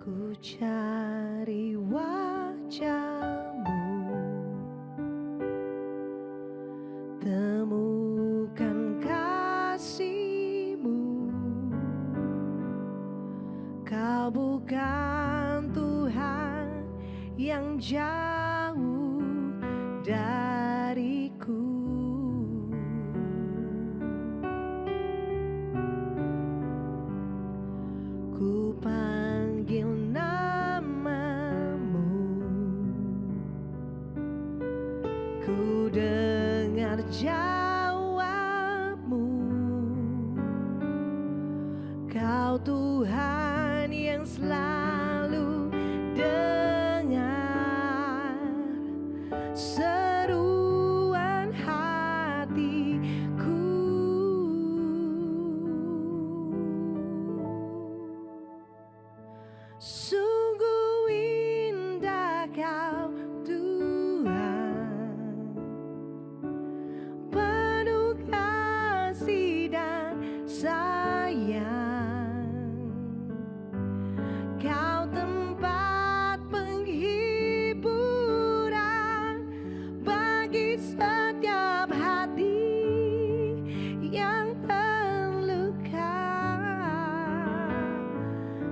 Ku cari wajah-Mu, temukan kasih-Mu. Kau bukan Tuhan yang jauh dariku. Ku panggil namamu, ku dengar jawabmu. Kau Tuhan yang selalu dengar seruan hatiku. Sungguh indah Kau Tuhan, penuh kasih dan sayang. Kau tempat penghiburan bagi setiap hati yang terluka.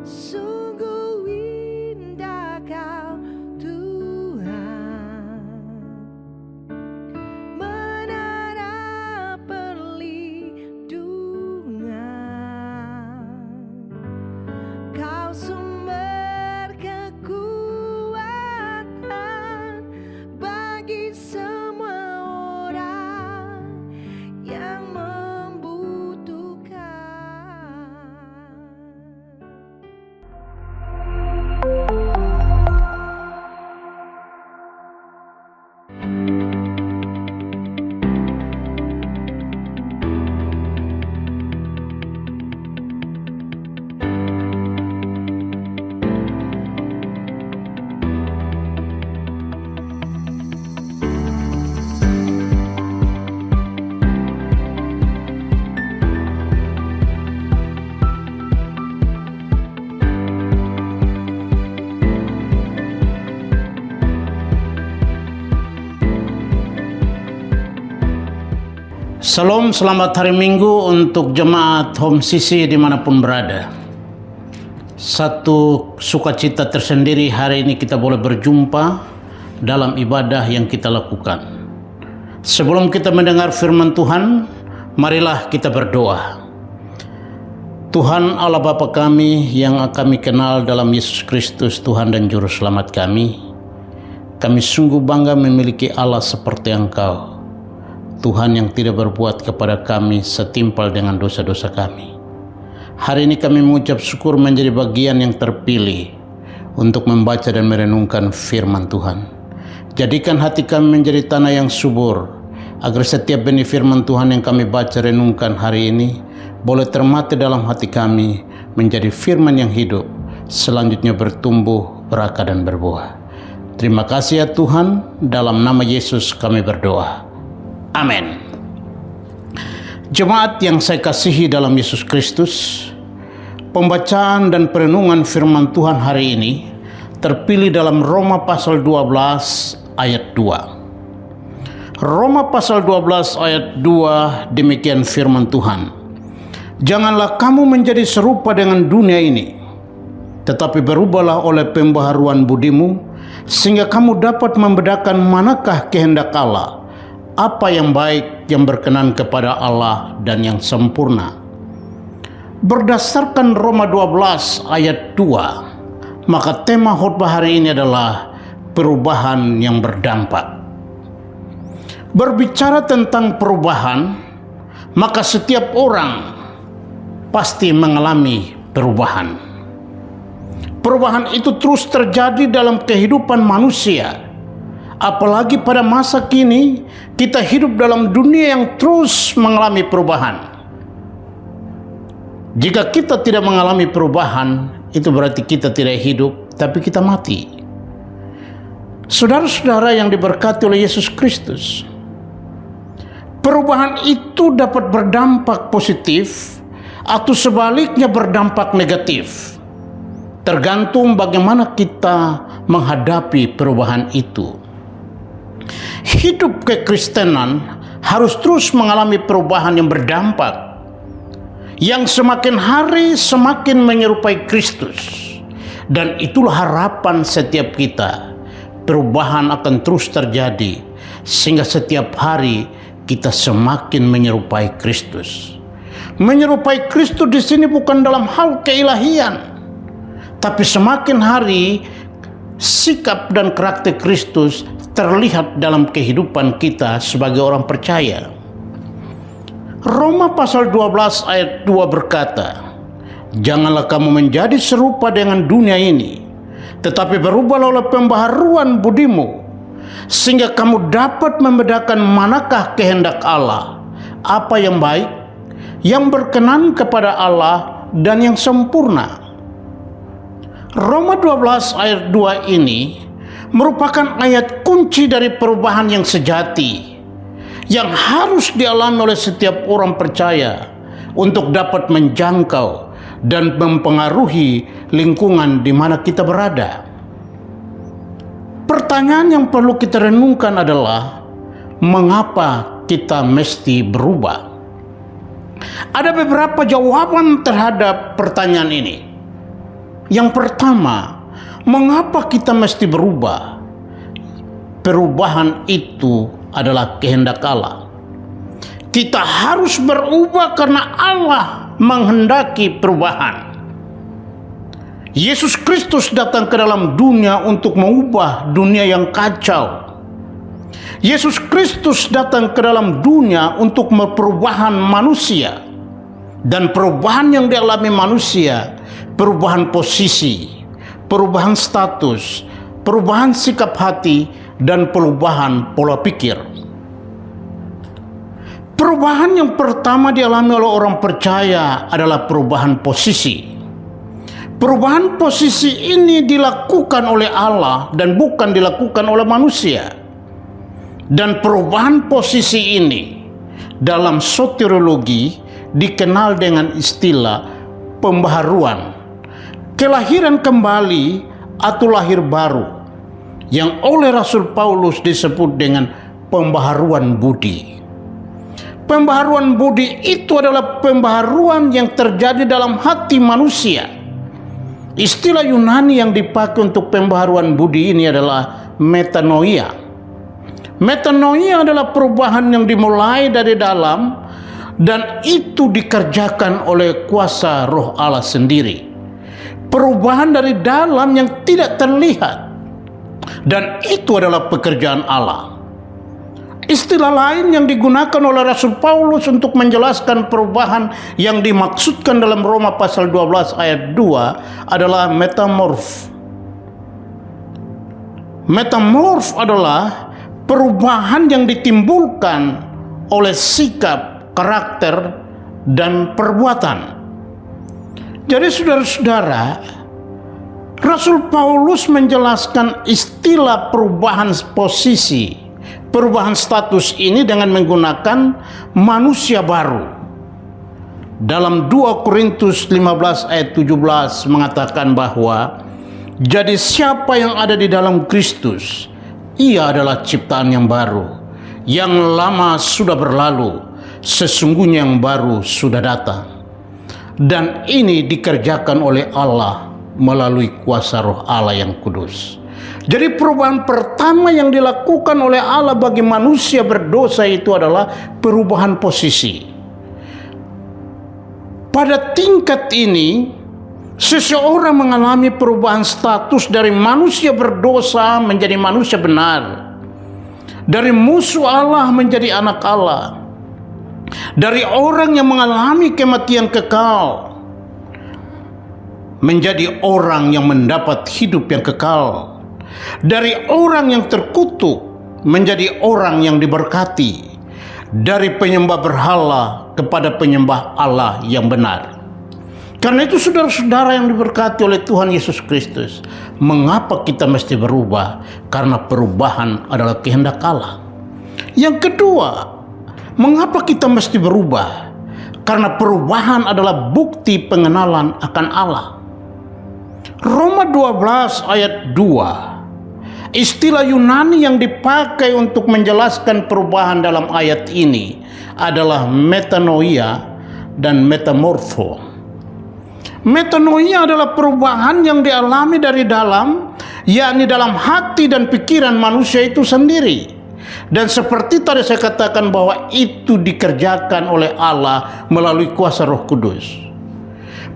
Sungguh indah Kau Tuhan, menara perlindungan. Kau sumber kekuatan bagi semua orang yang membutuhkan. Salam, selamat hari Minggu untuk jemaat Home Sisi dimanapun berada. Satu sukacita tersendiri hari ini kita boleh berjumpa dalam ibadah yang kita lakukan. Sebelum kita mendengar firman Tuhan, marilah kita berdoa. Tuhan Allah Bapa kami yang kami kenal dalam Yesus Kristus Tuhan dan Juru Selamat kami sungguh bangga memiliki Allah seperti Engkau, Tuhan yang tidak berbuat kepada kami setimpal dengan dosa-dosa kami. Hari ini kami mengucap syukur menjadi bagian yang terpilih untuk membaca dan merenungkan firman Tuhan. Jadikan hati kami menjadi tanah yang subur, agar setiap benih firman Tuhan yang kami baca renungkan hari ini boleh termati dalam hati kami menjadi firman yang hidup, selanjutnya bertumbuh, berakar dan berbuah. Terima kasih ya Tuhan, dalam nama Yesus kami berdoa. Amin. Jemaat yang saya kasihi dalam Yesus Kristus, pembacaan dan perenungan firman Tuhan hari ini terpilih dalam Roma pasal 12 ayat 2. Roma pasal 12 ayat 2 demikian firman Tuhan. Janganlah kamu menjadi serupa dengan dunia ini, tetapi berubahlah oleh pembaharuan budimu, sehingga kamu dapat membedakan manakah kehendak Allah, apa yang baik, yang berkenan kepada Allah dan yang sempurna. Berdasarkan Roma 12 ayat 2, maka tema khotbah hari ini adalah perubahan yang berdampak. Berbicara tentang perubahan, maka setiap orang pasti mengalami perubahan. Perubahan itu terus terjadi dalam kehidupan manusia. Apalagi pada masa kini, kita hidup dalam dunia yang terus mengalami perubahan. Jika kita tidak mengalami perubahan, itu berarti kita tidak hidup, tapi kita mati. Saudara-saudara yang diberkati oleh Yesus Kristus, perubahan itu dapat berdampak positif atau sebaliknya berdampak negatif. tergantung bagaimana kita menghadapi perubahan itu. Hidup kekristenan harus terus mengalami perubahan yang berdampak, yang semakin hari semakin menyerupai Kristus. Dan itulah harapan setiap kita. Perubahan akan terus terjadi sehingga setiap hari kita semakin menyerupai Kristus. Menyerupai Kristus di sini bukan dalam hal keilahian, tapi semakin hari sikap dan karakter Kristus terlihat dalam kehidupan kita sebagai orang percaya. Roma pasal 12 ayat 2 berkata, "Janganlah kamu menjadi serupa dengan dunia ini, tetapi berubahlah oleh pembaharuan budimu, sehingga kamu dapat membedakan manakah kehendak Allah, apa yang baik, yang berkenan kepada Allah, dan yang sempurna." Roma 12 ayat 2 ini merupakan ayat kunci dari perubahan yang sejati, yang harus dialami oleh setiap orang percaya untuk dapat menjangkau dan mempengaruhi lingkungan di mana kita berada. Pertanyaan yang perlu kita renungkan adalah, mengapa kita mesti berubah? Ada beberapa jawaban terhadap pertanyaan ini. Yang pertama, mengapa kita mesti berubah? Perubahan itu adalah kehendak Allah. Kita harus berubah karena Allah menghendaki perubahan. Yesus Kristus datang ke dalam dunia untuk mengubah dunia yang kacau. Yesus Kristus datang ke dalam dunia untuk perubahan manusia. Dan perubahan yang dialami manusia, perubahan posisi, perubahan status, perubahan sikap hati, dan perubahan pola pikir. Perubahan yang pertama dialami oleh orang percaya adalah perubahan posisi. Perubahan posisi ini dilakukan oleh Allah dan bukan dilakukan oleh manusia. Dan perubahan posisi ini dalam soteriologi dikenal dengan istilah pembaharuan, kelahiran kembali atau lahir baru, yang oleh Rasul Paulus disebut dengan pembaharuan budi. Pembaharuan budi itu adalah pembaharuan yang terjadi dalam hati manusia. Istilah Yunani yang dipakai untuk pembaharuan budi ini adalah metanoia. Metanoia adalah perubahan yang dimulai dari dalam dan itu dikerjakan oleh kuasa Roh Allah sendiri. Perubahan dari dalam yang tidak terlihat, dan itu adalah pekerjaan Allah. Istilah lain yang digunakan oleh Rasul Paulus untuk menjelaskan perubahan yang dimaksudkan dalam Roma pasal 12 ayat 2 adalah metamorf. Metamorf adalah perubahan yang ditimbulkan oleh sikap, karakter, dan perbuatan. Jadi saudara-saudara, Rasul Paulus menjelaskan istilah perubahan posisi, perubahan status ini dengan menggunakan manusia baru. Dalam 2 Korintus 15 ayat 17 mengatakan bahwa jadi siapa yang ada di dalam Kristus, ia adalah ciptaan yang baru. Yang lama sudah berlalu, sesungguhnya yang baru sudah datang. Dan ini dikerjakan oleh Allah melalui kuasa Roh Allah yang kudus. Jadi perubahan pertama yang dilakukan oleh Allah bagi manusia berdosa itu adalah perubahan posisi. Pada tingkat ini, seseorang mengalami perubahan status dari manusia berdosa menjadi manusia benar. Dari musuh Allah menjadi anak Allah. Dari orang yang mengalami kematian kekal menjadi orang yang mendapat hidup yang kekal. Dari orang yang terkutuk menjadi orang yang diberkati. Dari penyembah berhala kepada penyembah Allah yang benar. Karena itu saudara-saudara yang diberkati oleh Tuhan Yesus Kristus, mengapa kita mesti berubah? Karena perubahan adalah kehendak Allah. Yang kedua, mengapa kita mesti berubah? Karena perubahan adalah bukti pengenalan akan Allah. Roma 12 ayat 2. Istilah Yunani yang dipakai untuk menjelaskan perubahan dalam ayat ini adalah metanoia dan metamorfo. Metanoia adalah perubahan yang dialami dari dalam, yakni dalam hati dan pikiran manusia itu sendiri. Dan seperti tadi saya katakan bahwa itu dikerjakan oleh Allah melalui kuasa Roh Kudus.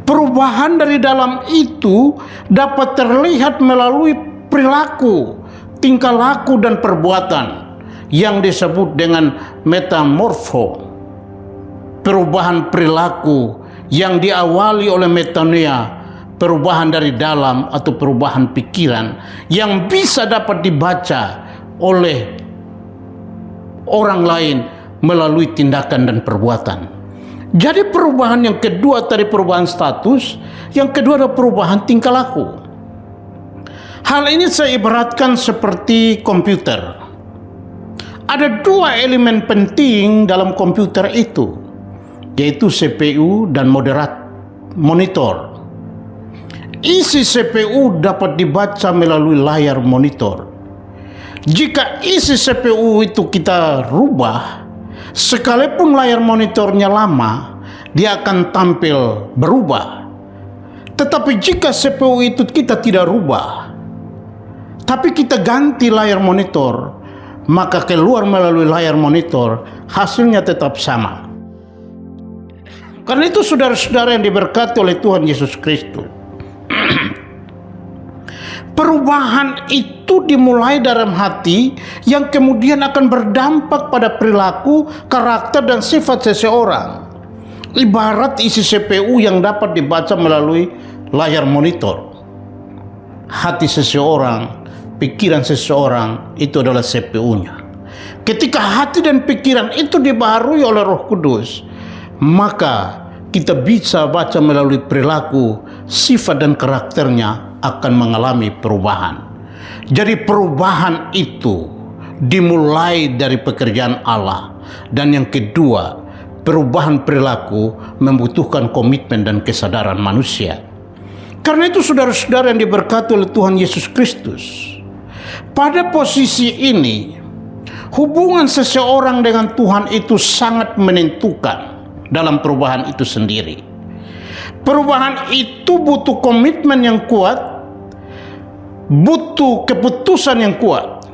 Perubahan dari dalam itu dapat terlihat melalui perilaku, tingkah laku dan perbuatan yang disebut dengan metamorfo. Perubahan perilaku yang diawali oleh metanoia, perubahan dari dalam atau perubahan pikiran yang bisa dapat dibaca oleh orang lain melalui tindakan dan perbuatan. Jadi perubahan yang kedua tadi perubahan status, yang kedua adalah perubahan tingkah laku. Hal ini saya ibaratkan seperti komputer. Ada dua elemen penting dalam komputer itu, yaitu CPU dan monitor. Isi CPU dapat dibaca melalui layar monitor. Jika isi CPU itu kita rubah, sekalipun layar monitornya lama, dia akan tampil berubah. Tetapi jika CPU itu kita tidak rubah, tapi kita ganti layar monitor, maka keluar melalui layar monitor, hasilnya tetap sama. Karena itu saudara-saudara yang diberkati oleh Tuhan Yesus Kristus, perubahan itu dimulai dalam hati yang kemudian akan berdampak pada perilaku, karakter, dan sifat seseorang. Ibarat isi CPU yang dapat dibaca melalui layar monitor. Hati seseorang, pikiran seseorang itu adalah CPU-nya. Ketika hati dan pikiran itu dibaharui oleh Roh Kudus, maka kita bisa baca melalui perilaku, sifat dan karakternya akan mengalami perubahan. Jadi perubahan itu dimulai dari pekerjaan Allah. Dan yang kedua, perubahan perilaku membutuhkan komitmen dan kesadaran manusia. Karena itu saudara-saudara yang diberkati oleh Tuhan Yesus Kristus, pada posisi ini hubungan seseorang dengan Tuhan itu sangat menentukan dalam perubahan itu sendiri. Perubahan itu butuh komitmen yang kuat, butuh keputusan yang kuat.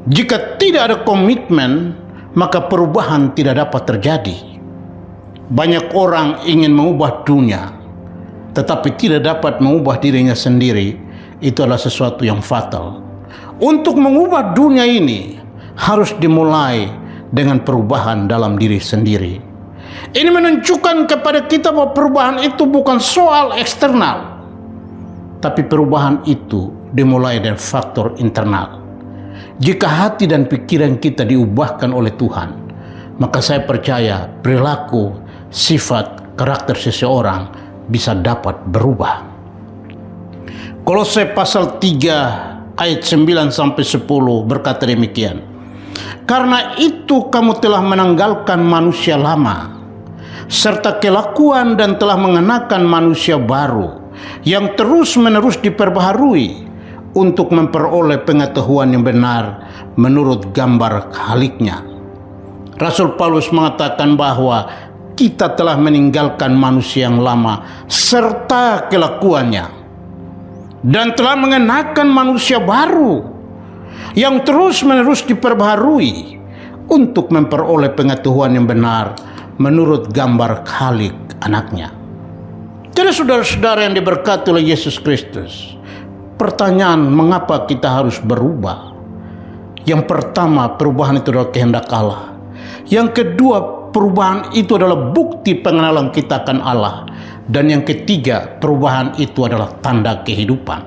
Jika tidak ada komitmen, maka perubahan tidak dapat terjadi. Banyak orang ingin mengubah dunia, tetapi tidak dapat mengubah dirinya sendiri. Itu adalah sesuatu yang fatal. Untuk mengubah dunia ini harus dimulai dengan perubahan dalam diri sendiri. Ini menunjukkan kepada kita bahwa perubahan itu bukan soal eksternal, tapi perubahan itu dimulai dari faktor internal. Jika hati dan pikiran kita diubahkan oleh Tuhan, maka saya percaya perilaku, sifat, karakter seseorang bisa dapat berubah. Kolose pasal 3 ayat 9-10 berkata demikian. Karena itu kamu telah menanggalkan manusia lama serta kelakuan dan telah mengenakan manusia baru yang terus-menerus diperbaharui untuk memperoleh pengetahuan yang benar menurut gambar Khaliknya. Rasul Paulus mengatakan bahwa kita telah meninggalkan manusia yang lama serta kelakuannya dan telah mengenakan manusia baru yang terus-menerus diperbaharui untuk memperoleh pengetahuan yang benar menurut gambar Khalik anaknya. Jadi saudara-saudara yang diberkati oleh Yesus Kristus, pertanyaan mengapa kita harus berubah? Yang pertama, perubahan itu adalah kehendak Allah. Yang kedua, perubahan itu adalah bukti pengenalan kita akan Allah. Dan yang ketiga, perubahan itu adalah tanda kehidupan.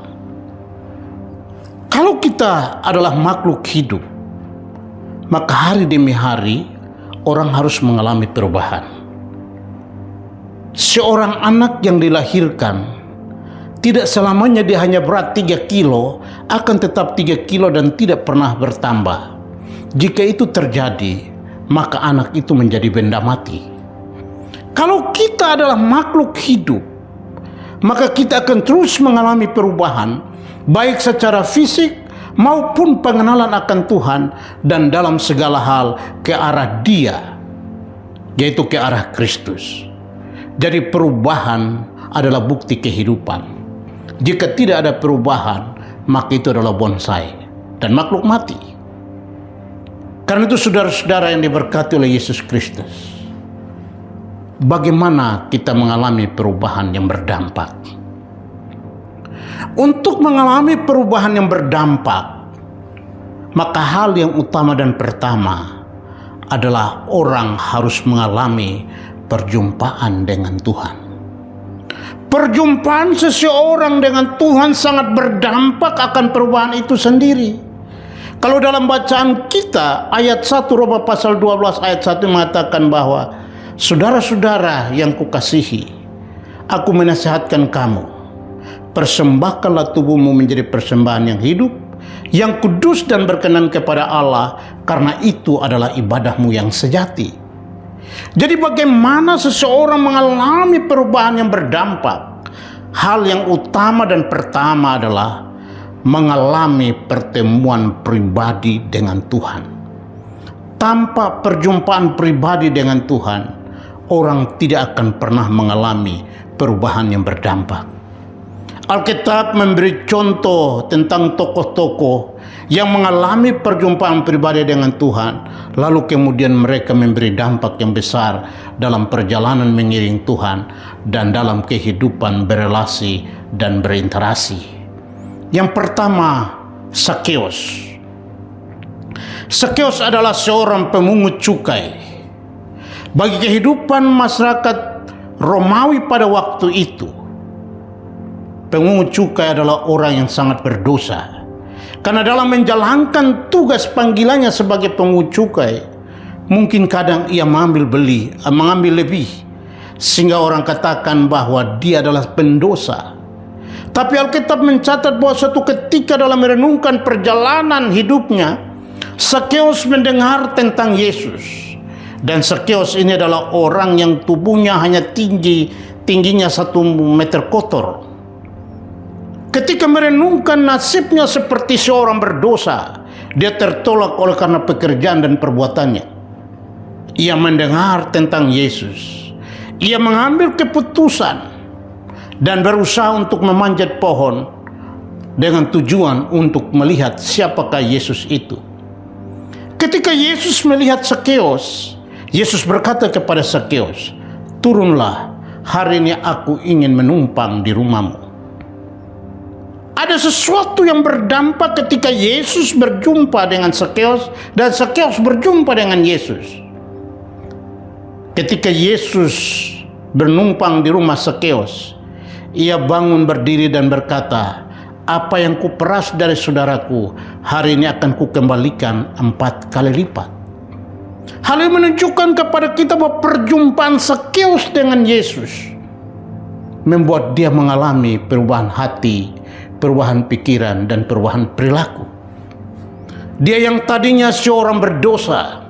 Kalau kita adalah makhluk hidup, maka hari demi hari orang harus mengalami perubahan. Seorang anak yang dilahirkan tidak selamanya dia hanya berat 3 kilo, akan tetap 3 kilo dan tidak pernah bertambah. Jika itu terjadi, maka anak itu menjadi benda mati. Kalau kita adalah makhluk hidup, maka kita akan terus mengalami perubahan, baik secara fisik maupun pengenalan akan Tuhan, dan dalam segala hal ke arah Dia, yaitu ke arah Kristus. Jadi perubahan adalah bukti kehidupan. Jika tidak ada perubahan, maka itu adalah bonsai dan makhluk mati. Karena itu saudara-saudara yang diberkati oleh Yesus Kristus, bagaimana kita mengalami perubahan yang berdampak? Untuk mengalami perubahan yang berdampak, maka hal yang utama dan pertama adalah orang harus mengalami perjumpaan dengan Tuhan. Perjumpaan seseorang dengan Tuhan sangat berdampak akan perubahan itu sendiri. Kalau dalam bacaan kita, ayat 1 Roma pasal 12 ayat 1 mengatakan bahwa saudara-saudara yang kukasihi, aku menasihatkan kamu, persembahkanlah tubuhmu menjadi persembahan yang hidup, yang kudus dan berkenan kepada Allah, karena itu adalah ibadahmu yang sejati. Jadi bagaimana seseorang mengalami perubahan yang berdampak? Hal yang utama dan pertama adalah mengalami pertemuan pribadi dengan Tuhan. Tanpa perjumpaan pribadi dengan Tuhan, orang tidak akan pernah mengalami perubahan yang berdampak. Alkitab memberi contoh tentang tokoh-tokoh yang mengalami perjumpaan pribadi dengan Tuhan, lalu kemudian mereka memberi dampak yang besar dalam perjalanan mengiring Tuhan dan dalam kehidupan berelasi dan berinteraksi. Yang pertama, Sakeus. Sakeus adalah seorang pemungut cukai. Bagi kehidupan masyarakat Romawi pada waktu itu, pemungut cukai adalah orang yang sangat berdosa. Karena dalam menjalankan tugas panggilannya sebagai pemungut cukai, mungkin kadang ia mengambil lebih, sehingga orang katakan bahwa dia adalah pendosa. Tapi Alkitab mencatat bahwa suatu ketika dalam merenungkan perjalanan hidupnya, Sakeus mendengar tentang Yesus. Dan Sakeus ini adalah orang yang tubuhnya hanya tingginya 1 meter kotor. Ketika merenungkan nasibnya seperti seorang berdosa, dia tertolak oleh karena pekerjaan dan perbuatannya. Ia mendengar tentang Yesus. Ia mengambil keputusan dan berusaha untuk memanjat pohon dengan tujuan untuk melihat siapakah Yesus itu. Ketika Yesus melihat Sakeus, Yesus berkata kepada Sakeus, "Turunlah, hari ini aku ingin menumpang di rumahmu." Ada sesuatu yang berdampak ketika Yesus berjumpa dengan Sakeus dan Sakeus berjumpa dengan Yesus. Ketika Yesus bernumpang di rumah Sakeus, ia bangun berdiri dan berkata, "Apa yang kuperas dari saudaraku, hari ini akan kukembalikan 4 kali lipat." Hal ini menunjukkan kepada kita bahwa perjumpaan Sakeus dengan Yesus membuat dia mengalami perubahan hati, perubahan pikiran, dan perubahan perilaku. Dia yang tadinya seorang berdosa,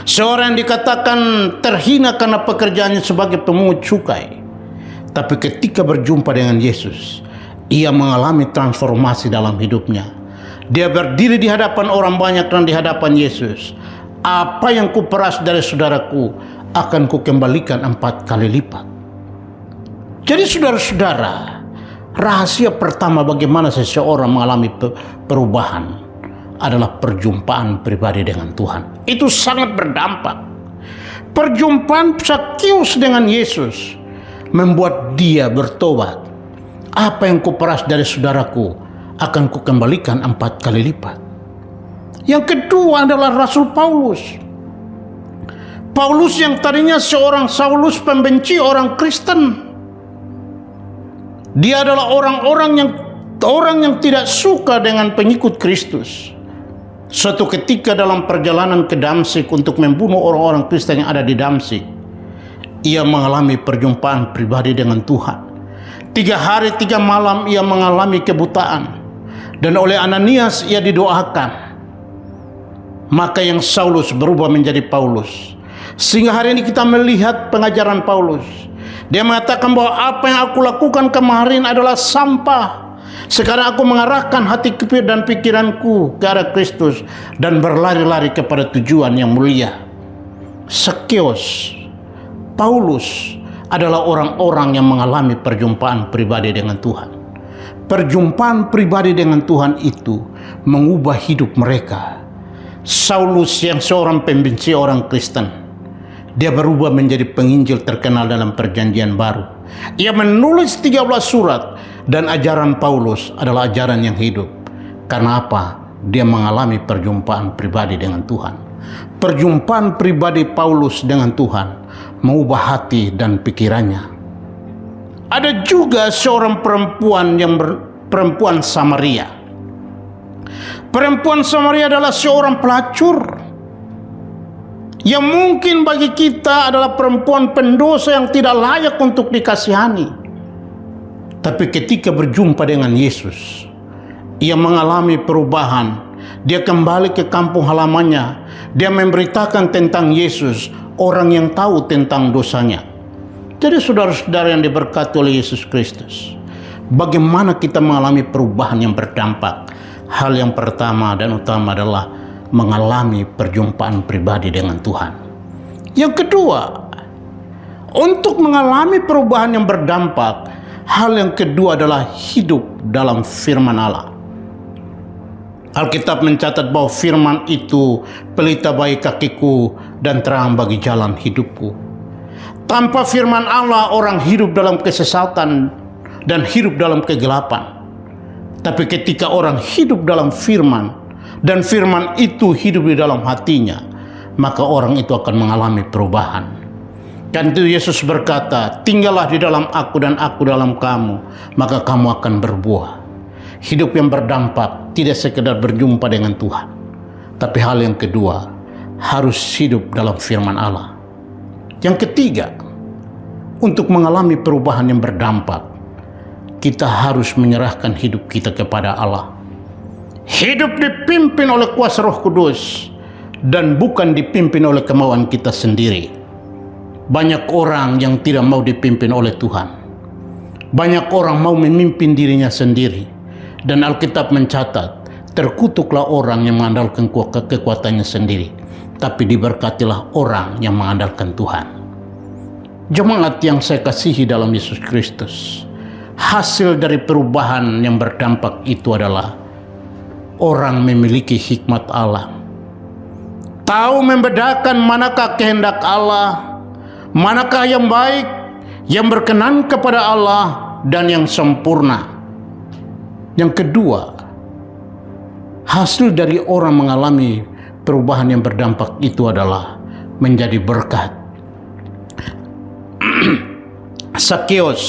seorang yang dikatakan terhina karena pekerjaannya sebagai pemungut cukai, tapi ketika berjumpa dengan Yesus, ia mengalami transformasi dalam hidupnya. Dia berdiri di hadapan orang banyak dan di hadapan Yesus. "Apa yang kuperas dari saudaraku akan kukembalikan 4 kali lipat." Jadi saudara-saudara, rahasia pertama bagaimana seseorang mengalami perubahan adalah perjumpaan pribadi dengan Tuhan. Itu sangat berdampak. Perjumpaan Sakeus dengan Yesus membuat dia bertobat. "Apa yang kuperas dari saudaraku akan kukembalikan 4 kali lipat." Yang kedua adalah Rasul Paulus. Paulus yang tadinya seorang Saulus, pembenci orang Kristen. Dia adalah orang yang tidak suka dengan pengikut Kristus. Suatu ketika dalam perjalanan ke Damsyik untuk membunuh orang-orang Kristen yang ada di Damsyik, ia mengalami perjumpaan pribadi dengan Tuhan. 3 hari 3 malam ia mengalami kebutaan, dan oleh Ananias ia didoakan. Maka yang Saulus berubah menjadi Paulus. Sehingga hari ini kita melihat pengajaran Paulus. Dia mengatakan bahwa apa yang aku lakukan kemarin adalah sampah. Sekarang aku mengarahkan hati dan pikiranku ke arah Kristus dan berlari-lari kepada tujuan yang mulia. Sakeus, Paulus adalah orang-orang yang mengalami perjumpaan pribadi dengan Tuhan. Perjumpaan pribadi dengan Tuhan itu mengubah hidup mereka. Saulus yang seorang pembenci orang Kristen, dia berubah menjadi penginjil terkenal dalam perjanjian baru. Ia menulis 13 surat dan ajaran Paulus adalah ajaran yang hidup. Karena apa? Dia mengalami perjumpaan pribadi dengan Tuhan. Perjumpaan pribadi Paulus dengan Tuhan mengubah hati dan pikirannya. Ada juga seorang perempuan perempuan Samaria. Perempuan Samaria adalah seorang pelacur yang mungkin bagi kita adalah perempuan pendosa yang tidak layak untuk dikasihani. Tapi ketika berjumpa dengan Yesus, ia mengalami perubahan. Dia kembali ke kampung halamannya. Dia memberitakan tentang Yesus, orang yang tahu tentang dosanya. Jadi saudara-saudara yang diberkati oleh Yesus Kristus, bagaimana kita mengalami perubahan yang berdampak? Hal yang pertama dan utama adalah mengalami perjumpaan pribadi dengan Tuhan. Yang kedua, untuk mengalami perubahan yang berdampak, hal yang kedua adalah hidup dalam firman Allah. Alkitab mencatat bahwa firman itu pelita bagi kakiku dan terang bagi jalan hidupku. Tanpa firman Allah, orang hidup dalam kesesatan dan hidup dalam kegelapan. Tapi ketika orang hidup dalam firman, dan firman itu hidup di dalam hatinya, maka orang itu akan mengalami perubahan. Dan itu Yesus berkata, tinggallah di dalam aku dan aku dalam kamu, maka kamu akan berbuah. Hidup yang berdampak tidak sekedar berjumpa dengan Tuhan, tapi hal yang kedua, harus hidup dalam firman Allah. Yang ketiga, untuk mengalami perubahan yang berdampak, kita harus menyerahkan hidup kita kepada Allah. Hidup dipimpin oleh kuasa Roh Kudus dan bukan dipimpin oleh kemauan kita sendiri. Banyak orang yang tidak mau dipimpin oleh Tuhan. Banyak orang mau memimpin dirinya sendiri. Dan Alkitab mencatat, terkutuklah orang yang mengandalkan kekuatannya sendiri, tapi diberkatilah orang yang mengandalkan Tuhan. Jemaat yang saya kasihi dalam Yesus Kristus, hasil dari perubahan yang berdampak itu adalah orang memiliki hikmat Allah. Tahu membedakan manakah kehendak Allah, manakah yang baik, yang berkenan kepada Allah, dan yang sempurna. Yang kedua, hasil dari orang mengalami perubahan yang berdampak itu adalah menjadi berkat. Sakeus,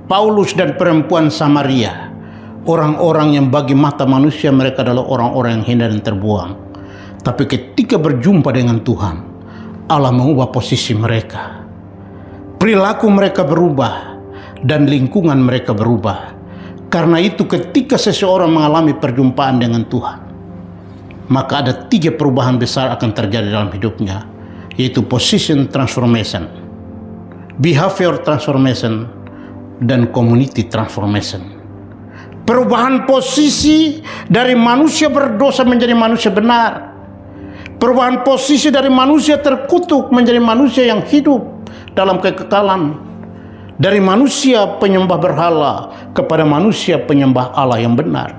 Paulus dan perempuan Samaria, orang-orang yang bagi mata manusia mereka adalah orang-orang yang hina dan terbuang. Tapi ketika berjumpa dengan Tuhan, Allah mengubah posisi mereka. Perilaku mereka berubah dan lingkungan mereka berubah. Karena itu ketika seseorang mengalami perjumpaan dengan Tuhan, maka ada 3 perubahan besar akan terjadi dalam hidupnya, yaitu position transformation, behavior transformation, dan community transformation. Perubahan posisi dari manusia berdosa menjadi manusia benar. Perubahan posisi dari manusia terkutuk menjadi manusia yang hidup dalam kekekalan. Dari manusia penyembah berhala kepada manusia penyembah Allah yang benar.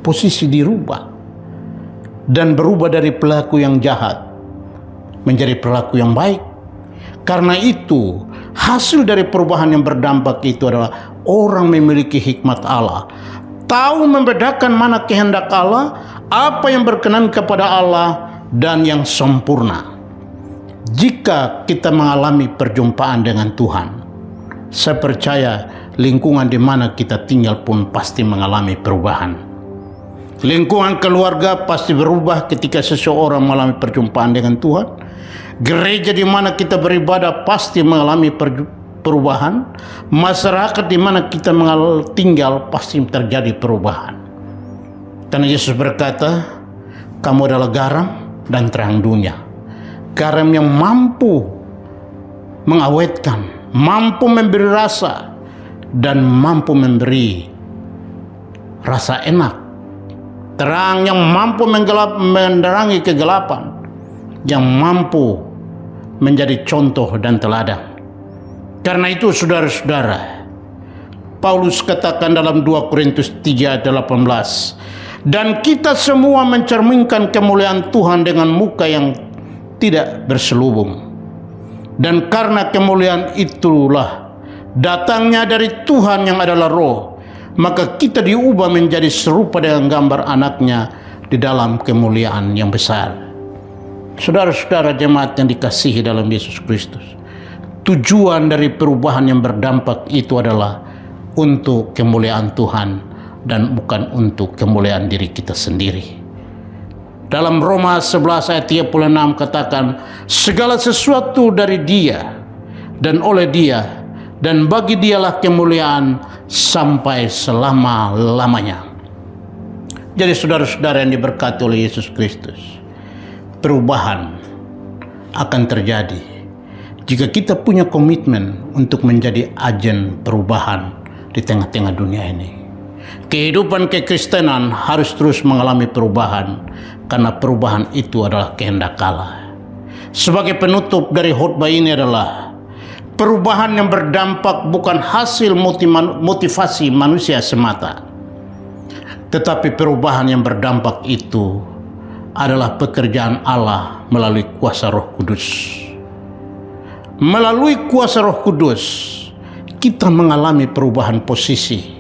Posisi dirubah. Dan berubah dari pelaku yang jahat menjadi pelaku yang baik. Karena itu, hasil dari perubahan yang berdampak itu adalah orang memiliki hikmat Allah. Tahu membedakan mana kehendak Allah, apa yang berkenan kepada Allah, dan yang sempurna. Jika kita mengalami perjumpaan dengan Tuhan, saya percaya lingkungan di mana kita tinggal pun pasti mengalami perubahan. Lingkungan keluarga pasti berubah ketika seseorang mengalami perjumpaan dengan Tuhan. Gereja di mana kita beribadah pasti mengalami perubahan. Masyarakat di mana kita tinggal pasti terjadi perubahan. Karena Yesus berkata, kamu adalah garam dan terang dunia. garam yang mampu mengawetkan, mampu memberi rasa, dan mampu memberi rasa enak. Terang yang mampu menerangi kegelapan, yang mampu menjadi contoh dan teladan. Karena itu saudara-saudara, Paulus katakan dalam 2 Korintus 3:18, dan kita semua mencerminkan kemuliaan Tuhan dengan muka yang tidak berselubung. Dan karena kemuliaan itulah datangnya dari Tuhan yang adalah Roh, maka kita diubah menjadi serupa dengan gambar anaknya di dalam kemuliaan yang besar. Saudara-saudara jemaat yang dikasihi dalam Yesus Kristus, tujuan dari perubahan yang berdampak itu adalah untuk kemuliaan Tuhan dan bukan untuk kemuliaan diri kita sendiri. Dalam Roma 11 ayat 36 katakan, segala sesuatu dari Dia dan oleh Dia dan bagi Dialah kemuliaan sampai selama-lamanya. Jadi saudara-saudara yang diberkati oleh Yesus Kristus, perubahan akan terjadi jika kita punya komitmen untuk menjadi agen perubahan di tengah-tengah dunia ini. Kehidupan kekristenan harus terus mengalami perubahan, karena perubahan itu adalah kehendak Allah. Sebagai penutup dari khotbah ini adalah perubahan yang berdampak bukan hasil motivasi manusia semata, tetapi perubahan yang berdampak itu adalah pekerjaan Allah melalui kuasa Roh Kudus. Melalui kuasa Roh Kudus, kita mengalami perubahan posisi.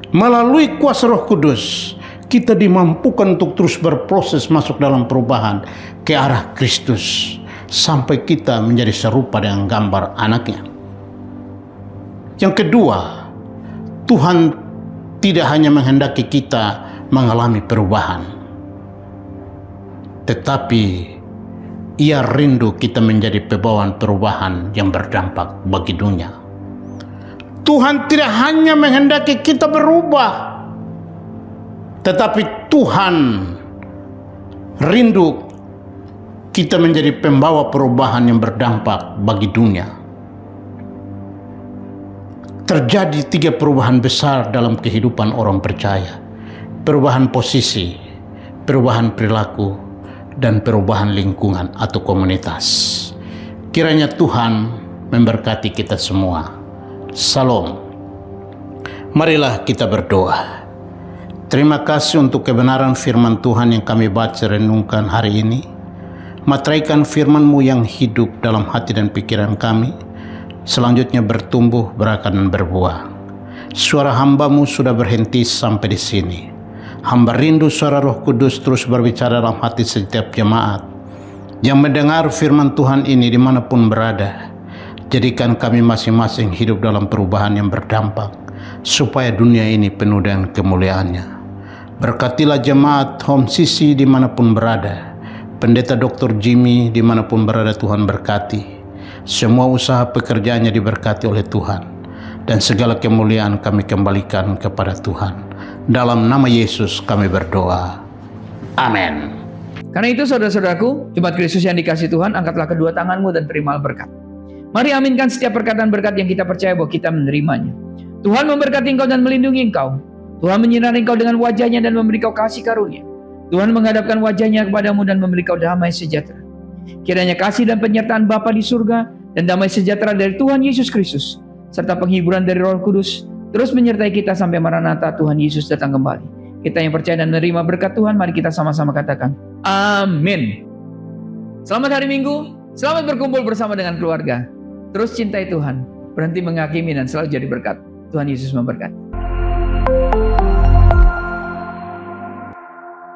Melalui kuasa Roh Kudus, kita dimampukan untuk terus berproses masuk dalam perubahan ke arah Kristus, sampai kita menjadi serupa dengan gambar anaknya. Yang kedua, Tuhan tidak hanya menghendaki kita mengalami perubahan, tetapi Ia rindu kita menjadi pembawaan perubahan yang berdampak bagi dunia. Tuhan tidak hanya menghendaki kita berubah, tetapi Tuhan rindu kita menjadi pembawa perubahan yang berdampak bagi dunia. Terjadi 3 perubahan besar dalam kehidupan orang percaya: perubahan posisi, perubahan perilaku, dan perubahan lingkungan atau komunitas. Kiranya Tuhan memberkati kita semua. Salam. Marilah kita berdoa. Terima kasih untuk kebenaran firman Tuhan yang kami baca renungkan hari ini. Materaikan firman-Mu yang hidup dalam hati dan pikiran kami, selanjutnya bertumbuh, berakar, dan berbuah. Suara hamba-Mu sudah berhenti sampai di sini. Hamba rindu suara Roh Kudus terus berbicara dalam hati setiap jemaat yang mendengar firman Tuhan ini dimanapun berada. Jadikan kami masing-masing hidup dalam perubahan yang berdampak, supaya dunia ini penuh dengan kemuliaan-Nya. Berkatilah jemaat Home Sisi dimanapun berada. Pendeta Dr. Jimmy dimanapun berada, Tuhan berkati. Semua usaha pekerjaannya diberkati oleh Tuhan. Dan segala kemuliaan kami kembalikan kepada Tuhan. Dalam nama Yesus kami berdoa. Amin. Karena itu saudara-saudaraku, Jemaat Kristus yang dikasihi Tuhan, angkatlah kedua tanganmu dan terimalah berkat. Mari aminkan setiap perkataan berkat yang kita percaya bahwa kita menerimanya. Tuhan memberkati engkau dan melindungi engkau. Tuhan menyinari engkau dengan wajah-Nya dan memberi kau kasih karunia. Tuhan menghadapkan wajah-Nya kepadamu dan memberi kau damai sejahtera. Kiranya kasih dan penyertaan Bapa di surga dan damai sejahtera dari Tuhan Yesus Kristus serta penghiburan dari Roh Kudus terus menyertai kita sampai Maranatha Tuhan Yesus datang kembali. Kita yang percaya dan menerima berkat Tuhan, mari kita sama-sama katakan amin. Selamat hari Minggu, selamat berkumpul bersama dengan keluarga. Terus cintai Tuhan, berhenti menghakimi dan selalu jadi berkat. Tuhan Yesus memberkati.